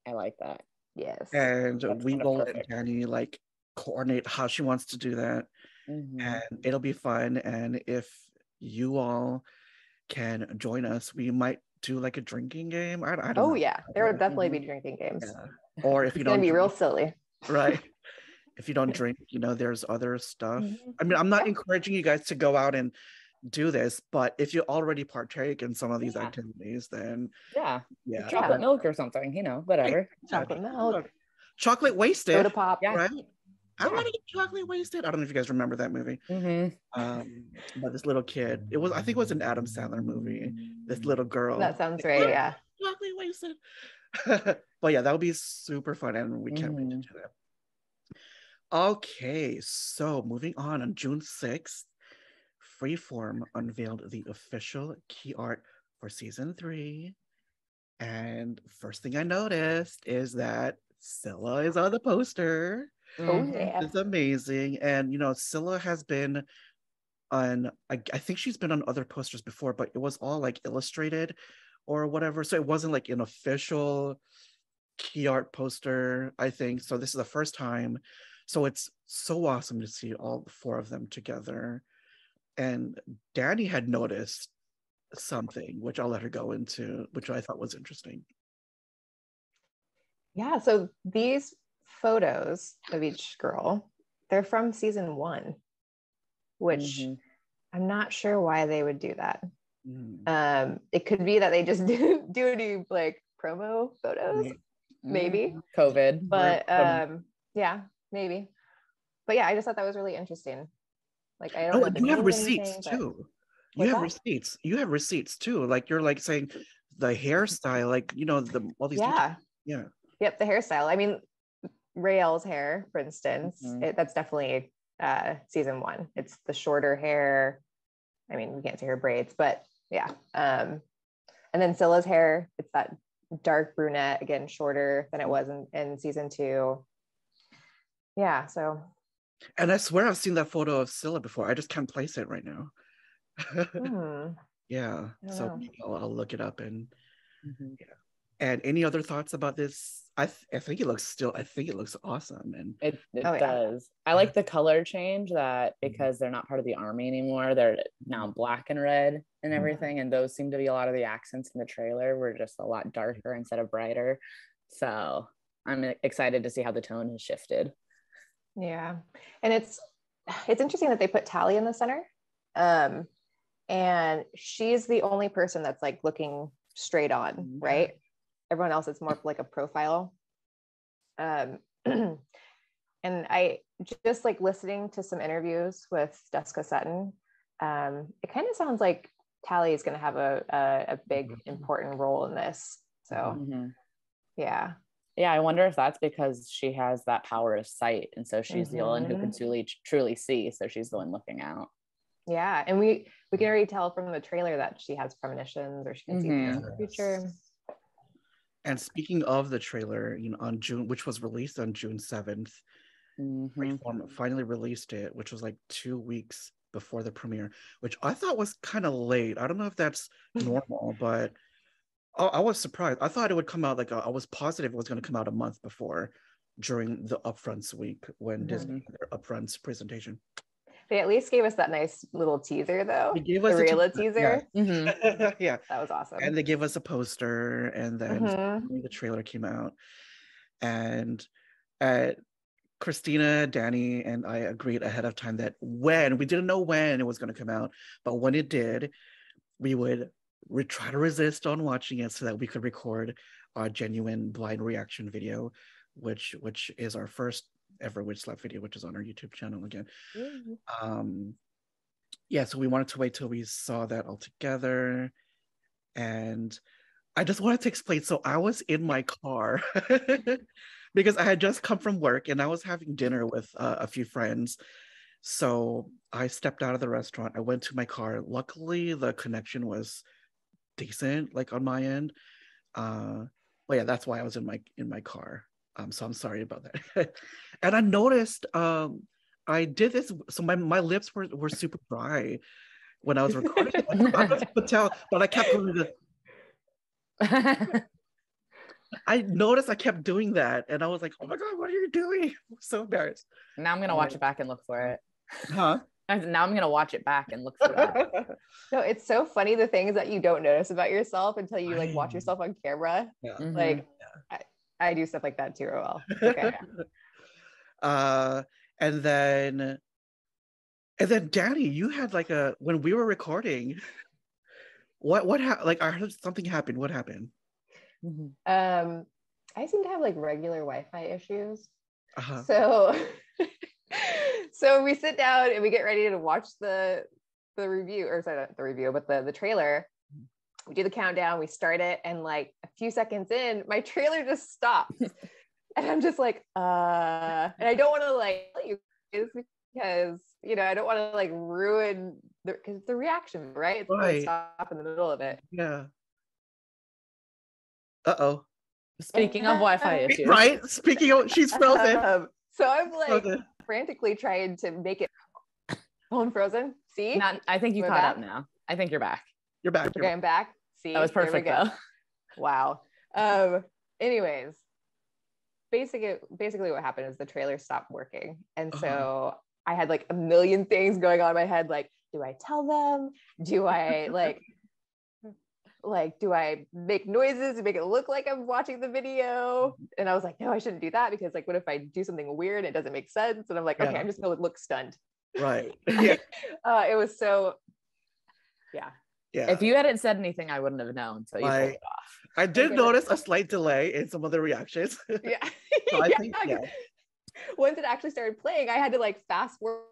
I like that. Yes. And we will let Danny like coordinate how she wants to do that. And it'll be fun. And if you all can join us, we might do like a drinking game. I don't know. Yeah, there will definitely be drinking games. Yeah. Or if you don't, it's gonna be real silly, right? If you don't drink, there's other stuff. I mean, I'm not encouraging you guys to go out and do this, but if you already partake in some of these activities, then chocolate milk or something, whatever. Chocolate milk, chocolate wasted, soda pop, right? I want to get chocolate wasted. I don't know if you guys remember that movie. But this little kid, I think it was an Adam Sandler movie. This little girl. That sounds right. Yeah. Chocolate wasted. But yeah, that would be super fun, and we can't wait to do that. Okay, so moving on June 6th, Freeform unveiled the official key art for season 3. And first thing I noticed is that Scylla is on the poster. Oh yeah. It's amazing. And, Scylla has been on, I think she's been on other posters before, but it was all like illustrated or whatever. So it wasn't like an official key art poster, I think. So this is the first time. So it's so awesome to see all 4 of them together. And Danny had noticed something, which I'll let her go into, which I thought was interesting. Yeah, so these photos of each girl, they're from season 1, which I'm not sure why they would do that. It could be that they just do any like promo photos, maybe COVID, but yeah, maybe. But yeah, I just thought that was really interesting. Like, I don't know if you have means receipts anything, too. What's You have that? receipts. You have receipts too. Like, you're like saying the hairstyle, like, all these details. Yeah. Yep, the hairstyle. I mean, Rael's hair, for instance, that's definitely season 1. It's the shorter hair. I mean, we can't see her braids, but yeah. And then Scylla's hair, it's that dark brunette, again, shorter than it was in season 2. Yeah, so. And I swear I've seen that photo of Scylla before. I just can't place it right now. Yeah, so I'll look it up. And yeah. And any other thoughts about this? I think it looks awesome. And it does. I like the color change, that because they're not part of the army anymore, they're now black and red and everything, and those seem to be a lot of the accents in the trailer were just a lot darker instead of brighter. So I'm excited to see how the tone has shifted. Yeah, and it's interesting that they put Tally in the center, and she's the only person that's like looking straight on, right? Everyone else is more like a profile. And I just like listening to some interviews with Jessica Sutton. It kind of sounds like Tally is going to have a big important role in this. So yeah. I wonder if that's because she has that power of sight, and so she's the one who can truly see. So she's the one looking out. Yeah, and we can already tell from the trailer that she has premonitions, or she can see things in the future. And speaking of the trailer, on June, which was released on June 7th, Freeform finally released it, which was like 2 weeks before the premiere, which I thought was kind of late. I don't know if that's normal, but I was surprised. I thought it would come out like I was positive it was going to come out a month before, during the Upfronts week when Disney had their Upfronts presentation. They at least gave us that nice little teaser, though. They gave us the Rayla teaser. Yeah. Yeah, that was awesome. And they gave us a poster, and then the trailer came out, and Christina, Danny, and I agreed ahead of time that when we didn't know when it was going to come out, but when it did, we would try to resist on watching it so that we could record a genuine blind reaction video, which is our first ever WitchSlapped video, which is on our YouTube channel again. So we wanted to wait till we saw that all together. And I just wanted to explain. So I was in my car because I had just come from work and I was having dinner with a few friends. So I stepped out of the restaurant. I went to my car. Luckily, the connection was decent, like on my end. But yeah, that's why I was in my car. So I'm sorry about that. And I noticed I did this. So my lips were super dry when I was recording. I don't know if you could tell, but I kept going to I noticed I kept doing that, and I was like, "Oh my god, what are you doing?" I'm so embarrassed. Now I'm gonna watch it back and look for it. Huh? Now I'm gonna watch it back and look for that. No, it's so funny, the things that you don't notice about yourself until you like watch yourself on camera. Yeah. Like I do stuff like that too. Well, okay. And then Danny, you had like when we were recording, what happened? Like, I heard something happened. What happened? I seem to have like regular Wi-Fi issues. So we sit down and we get ready to watch the review, or sorry, not the review, but the trailer. We do the countdown, we start it, and like a few seconds in, my trailer just stops. And I'm just like, and I don't want to like tell you because, I don't want to like ruin because the reaction, right? It's Right. stop in the middle of it. Yeah. Uh-oh. Speaking of Wi-Fi issues. Right? Speaking of, she's frozen. So I'm like Okay. frantically trying to make it. Oh, I'm frozen. See? I think you Am I caught back? up now. I think you're back. You're back. Okay, I'm back. See? That was There we perfect go. though. Wow. Anyways, basically what happened is the trailer stopped working. And so I had like a million things going on in my head. Like, do I tell them? Do I do I make noises to make it look like I'm watching the video? And I was like, no, I shouldn't do that, because like, what if I do something weird and it doesn't make sense? And I'm like, okay, I'm just gonna look stunned. Right. Yeah. It was so, yeah. If you hadn't said anything, I wouldn't have known. So you pulled it off. I did notice a slight delay in some of the reactions. Yeah. So I think, Once it actually started playing, I had to like fast forward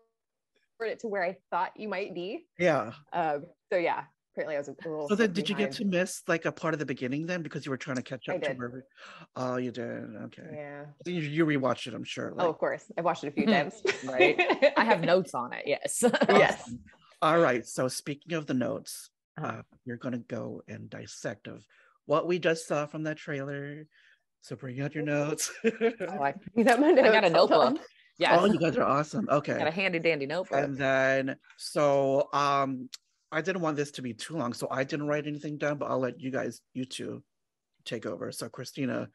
it to where I thought you might be. Yeah. So yeah, apparently I was a little. So then did you get to miss like a part of the beginning then, because you were trying to catch up? I did. Oh, you did. Okay. Yeah. You rewatched it, I'm sure. Oh, of course. I've watched it a few times. Right. I have notes on it. Yes. Yes. All right. So speaking of the notes, you're going to go and dissect of what we just saw from that trailer. So bring out your notes. I got a notebook. Yeah. Oh, you guys are awesome. Okay. Got a handy dandy notebook. And then, so I didn't want this to be too long, so I didn't write anything down, but I'll let you two take over. So Christina,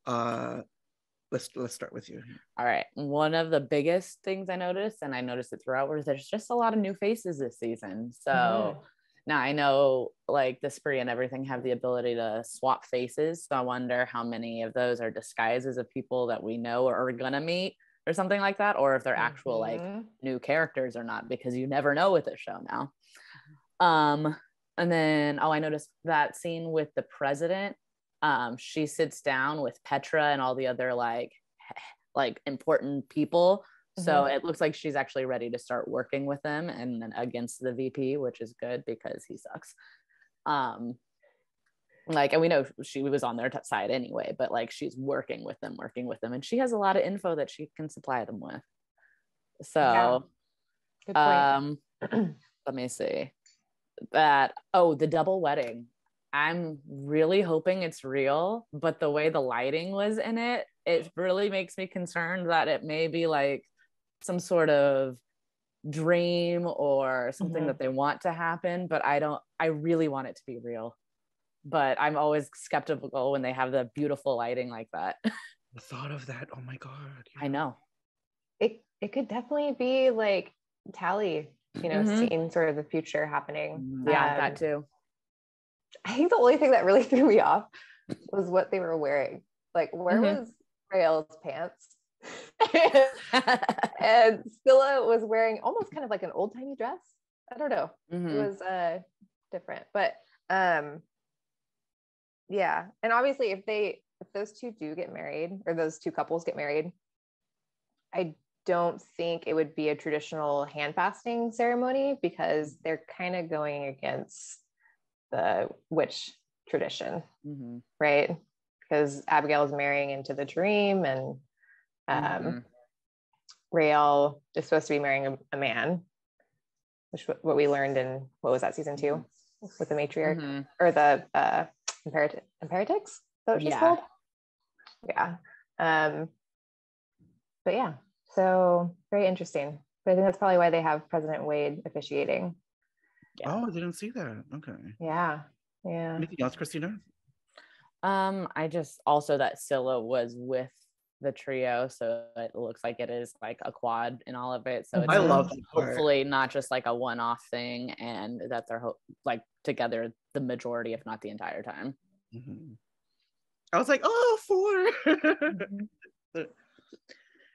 let's start with you. All right. One of the biggest things I noticed, and I noticed it throughout, was there's just a lot of new faces this season. So now I know like the spree and everything have the ability to swap faces. So I wonder how many of those are disguises of people that we know or are gonna meet or something like that, or if they're actual like new characters or not, because you never know with this show now. And then I noticed that scene with the president. She sits down with Petra and all the other like important people. So it looks like she's actually ready to start working with them and then against the VP, which is good because he sucks. And we know she was on their side anyway, but like she's working with them, and she has a lot of info that she can supply them with. So, good point. Let me see that. Oh, the double wedding. I'm really hoping it's real, but the way the lighting was in it, it really makes me concerned that it may be like some sort of dream or something that they want to happen, but I really want it to be real. But I'm always skeptical when they have the beautiful lighting like that. The thought of that, oh my God. I know. It could definitely be like Tally, seeing sort of the future happening. Yeah, that too. I think the only thing that really threw me off was what they were wearing. Like, where was Rael's pants? And Scylla was wearing almost kind of like an old-timey dress. I don't know. It was different. But yeah. And obviously if those two do get married, or those two couples get married, I don't think it would be a traditional hand fasting ceremony, because they're kind of going against the witch tradition, right? Because Abigail is marrying into the dream, and Rael is supposed to be marrying a man, which what we learned in, what was that, season 2 with the matriarch or the imperatics? Is that what she's called? Yeah. But yeah, so very interesting. But I think that's probably why they have President Wade officiating. Yeah. Oh, I didn't see that. Okay. Yeah. Anything else, Christina? I just also that Scylla was with the trio, so it looks like it is like a quad in all of it. So it's I love hopefully not just like a one-off thing, and that they're like together the majority, if not the entire time. I was like, oh, 4.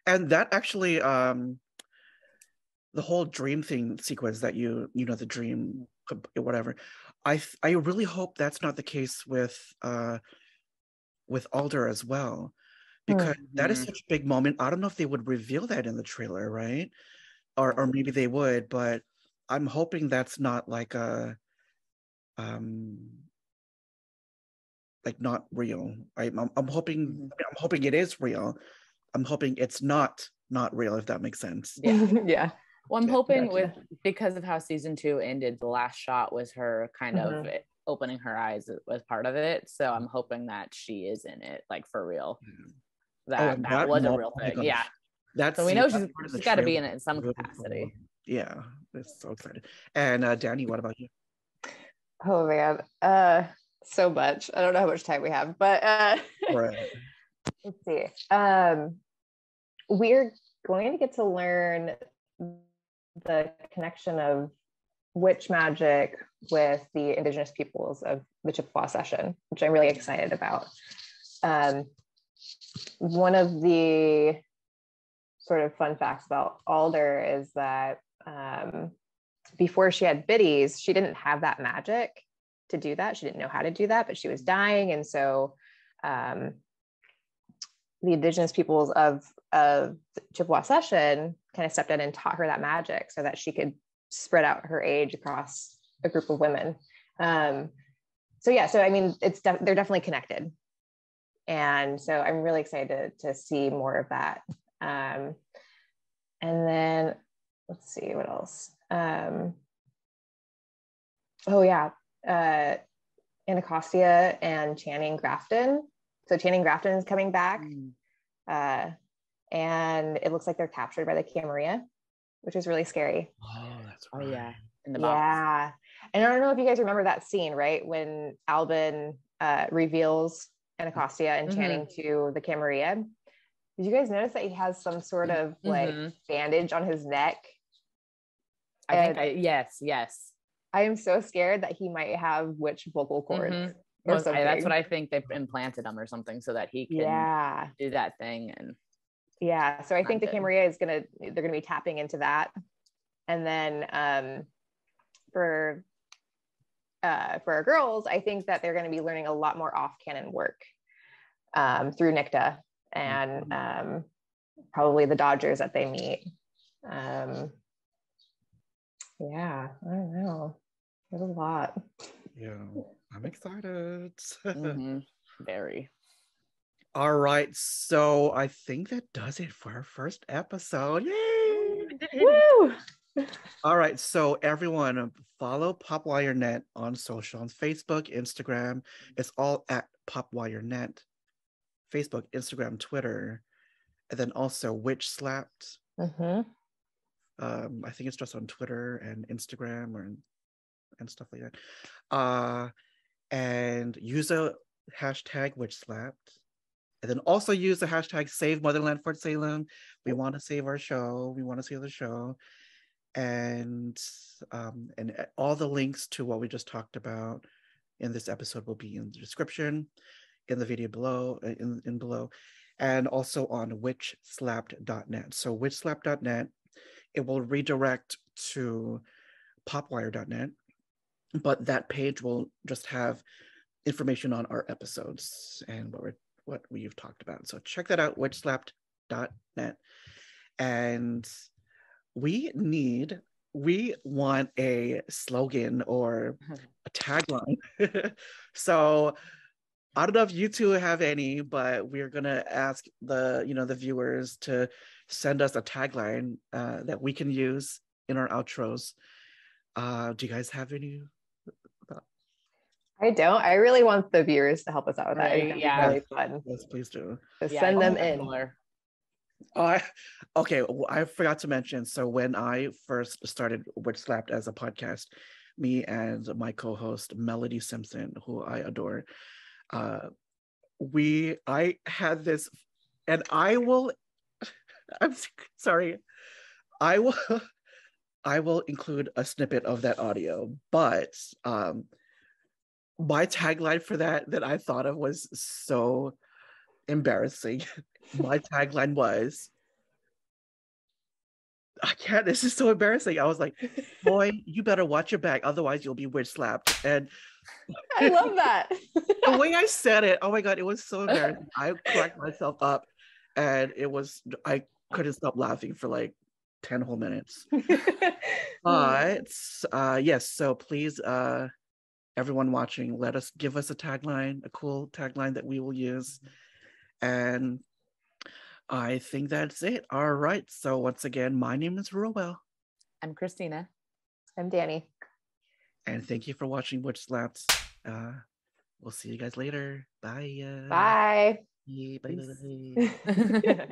And that actually, the whole dream thing sequence that the dream, whatever. I really hope that's not the case with Alder as well, because that is such a big moment. I don't know if they would reveal that in the trailer, right? Or maybe they would, but I'm hoping that's not like a like not real. I'm hoping I'm hoping it is real. I'm hoping it's not real, if that makes sense. Yeah. Well, I'm hoping Gotcha. because of how season 2 ended, the last shot was her kind of opening her eyes was part of it. So I'm hoping that she is in it, like for real. That was a real thing. Yeah. So we know she's got to be in it in some capacity. Yeah, it's so exciting. And Danny, what about you? Oh man, so much. I don't know how much time we have, but Right. let's see. We're going to get to learn the connection of witch magic with the indigenous peoples of the Chippewa session, which I'm really excited about. One of the sort of fun facts about Alder is that before she had biddies, she didn't have that magic to do that. She didn't know how to do that, but she was dying. And so the indigenous peoples of the Chippewa session kind of stepped in and taught her that magic so that she could spread out her age across a group of women. So I mean, they're definitely connected. And so I'm really excited to see more of that. And then let's see what else. Anacostia and Channing Grafton. So Channing Grafton is coming back. And it looks like they're captured by the Camarilla, which is really scary. Oh, that's right. Oh yeah. In the box. Yeah. And I don't know if you guys remember that scene, right? When Albin reveals Anacostia and Channing to the Camarilla. Did you guys notice that he has some sort of like bandage on his neck? Yes. I am so scared that he might have witch vocal cords. Or something. That's what I think. They've implanted him or something so that he can do that thing. And so I think the Camarilla they're gonna be tapping into that. And then for our girls, I think that they're going to be learning a lot more off-canon work through NICTA and probably the Dodgers that they meet. I don't know. There's a lot. Yeah, I'm excited. Very. All right, so I think that does it for our first episode. Yay! Woo! All right, so everyone follow PopWireNet on social, on Facebook, Instagram. It's all at PopWireNet. Facebook, Instagram, Twitter, and then also WitchSlapped. I think it's just on Twitter and Instagram and stuff like that. And use a hashtag WitchSlapped. And then also use the hashtag Save Motherland Fort Salem. We want to save our show. We want to save the show. And all the links to what we just talked about in this episode will be in the description, in the video below, in below, and also on WitchSlapped.net. So WitchSlapped.net, it will redirect to PopWire.net, but that page will just have information on our episodes and what we've talked about. So check that out, WitchSlapped.net. And we want a slogan or a tagline. So I don't know if you two have any, but we're gonna ask the viewers to send us a tagline that we can use in our outros. Do you guys have any? I don't. I really want the viewers to help us out with that. Right, really fun. Yes, please do. So send them in. Okay, I forgot to mention. So when I first started WitchSlapped as a podcast, me and my co-host Melody Simpson, who I adore, I had this, and I'm sorry, I will include a snippet of that audio, but my tagline for that I thought of was so embarrassing. My tagline was, this is so embarrassing. I was like, boy, you better watch your back, otherwise you'll be witch slapped. And I love that. The way I said it, oh my God, it was so embarrassing. I cracked myself up and I couldn't stop laughing for like 10 whole minutes. But yes, so please, everyone watching, give us a tagline, a cool tagline that we will use. And I think that's it. All right. So once again, my name is Ruel. I'm Christina. I'm Danny. And thank you for watching WitchSlapped. We'll see you guys later. Bye. Bye. Bye. Bye.